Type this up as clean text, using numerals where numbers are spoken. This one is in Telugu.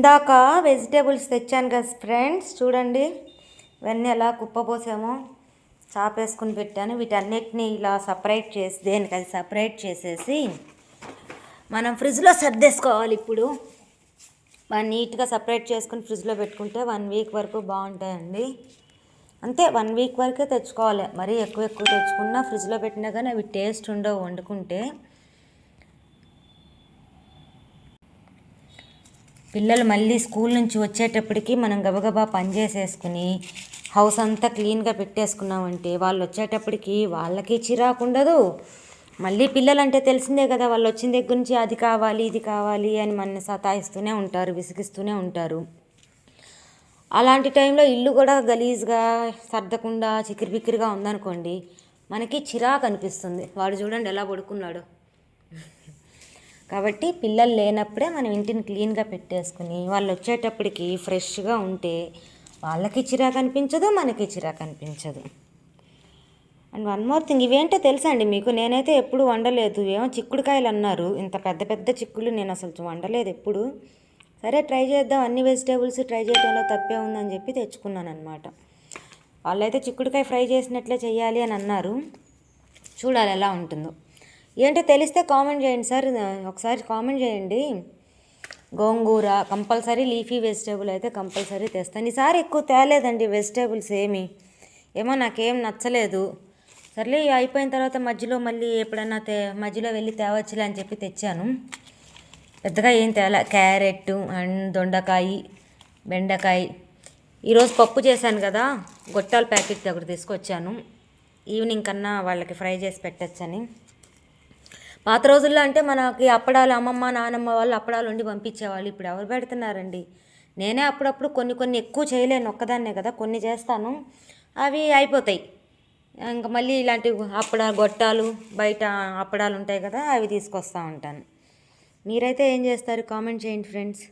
ఇందాక వెజిటేబుల్స్ తెచ్చాను కదా ఫ్రెండ్స్, చూడండి ఇవన్నీ ఎలా కుప్పపోసామో చాపేసుకుని పెట్టాను. వీటన్నిటిని ఇలా సపరేట్ చేసి దేనికి అది సపరేట్ చేసేసి మనం ఫ్రిడ్జ్లో సర్దేసుకోవాలి. ఇప్పుడు నీట్గా సపరేట్ చేసుకుని ఫ్రిడ్జ్లో పెట్టుకుంటే 1 వీక్ వరకు బాగుంటాయండి. అంతే, 1 వీక్ వరకే తెచ్చుకోవాలి. మరీ ఎక్కువ తెచ్చుకున్నా ఫ్రిడ్జ్లో పెట్టినా కానీ అవి టేస్ట్ ఉండవు వండుకుంటే. పిల్లలు మళ్ళీ స్కూల్ నుంచి వచ్చేటప్పటికి మనం గబగబా పని చేసేసుకుని హౌస్ అంతా క్లీన్గా పెట్టేసుకున్నామంటే వాళ్ళు వచ్చేటప్పటికి వాళ్ళకి చిరాకు ఉండదు. మళ్ళీ పిల్లలంటే తెలిసిందే కదా, వాళ్ళు వచ్చిన దగ్గర నుంచి అది కావాలి ఇది కావాలి అని మన సతాయిస్తూనే ఉంటారు, విసిగిస్తూనే ఉంటారు. అలాంటి టైంలో ఇల్లు కూడా గలీజ్గా సర్దకుండా చికిరిబిక్కిరిగా ఉందనుకోండి, మనకి చిరాకు అనిపిస్తుంది. వాడు చూడండి ఎలా పడుకున్నాడు. కాబట్టి పిల్లలు లేనప్పుడే మనం ఇంటిని క్లీన్గా పెట్టేసుకుని వాళ్ళు వచ్చేటప్పటికి ఫ్రెష్గా ఉంటే వాళ్ళకి చిరాకు అనిపించదు, మనకి చిరాకు అనిపించదు. అండ్ 1 మోర్ థింగ్, ఇవేంటో తెలుసా అండి మీకు? నేనైతే ఎప్పుడు వండలేదు. ఏమో చిక్కుడుకాయలు అన్నారు, ఇంత పెద్ద పెద్ద చిక్కులు నేను అసలు వండలేదు ఎప్పుడు. సరే ట్రై చేద్దాం, అన్ని వెజిటేబుల్స్ ట్రై చేయడంలో తప్పే ఉందని చెప్పి తెచ్చుకున్నాను అనమాట. వాళ్ళైతే చిక్కుడుకాయ ఫ్రై చేసినట్లే చేయాలి అని అన్నారు. చూడాలి ఎలా ఉంటుందో. ఏంటో తెలిస్తే కామెంట్ చేయండి సార్, ఒకసారి కామెంట్ చేయండి. గోంగూర కంపల్సరీ, లీఫీ వెజిటేబుల్ అయితే కంపల్సరీ తెస్తాను. ఈసారి ఎక్కువ తేలేదండి వెజిటేబుల్స్ ఏమో నాకేం నచ్చలేదు. సర్లే అయిపోయిన తర్వాత మధ్యలో మళ్ళీ ఎప్పుడన్నా మధ్యలో వెళ్ళి తేవచ్చులే అని చెప్పి తెచ్చాను. పెద్దగా ఏం తేలా. క్యారెట్ అండ్ దొండకాయ, బెండకాయ. ఈరోజు పప్పు చేశాను కదా, గొట్టాల ప్యాకెట్ ఒకటి తీసుకొచ్చాను. ఈవినింగ్ కన్నా వాళ్ళకి ఫ్రై చేసి పెట్టచ్చని. పాత రోజుల్లో అంటే మనకి అప్పడాలు అమ్మమ్మ నానమ్మ వాళ్ళు అప్పడాలు వండి పంపించేవాళ్ళు. ఇప్పుడు ఎవరు పెడుతున్నారండి? నేనే అప్పుడప్పుడు కొన్ని ఎక్కువ చేయలేను, ఒక్కదాన్నే కదా, కొన్ని చేస్తాను, అవి అయిపోతాయి. ఇంకా మళ్ళీ ఇలాంటి గొట్టాలు బయట అప్పడాలు ఉంటాయి కదా, అవి తీసుకొస్తూ ఉంటాను. మీరైతే ఏం చేస్తారు? కామెంట్ చేయండి ఫ్రెండ్స్.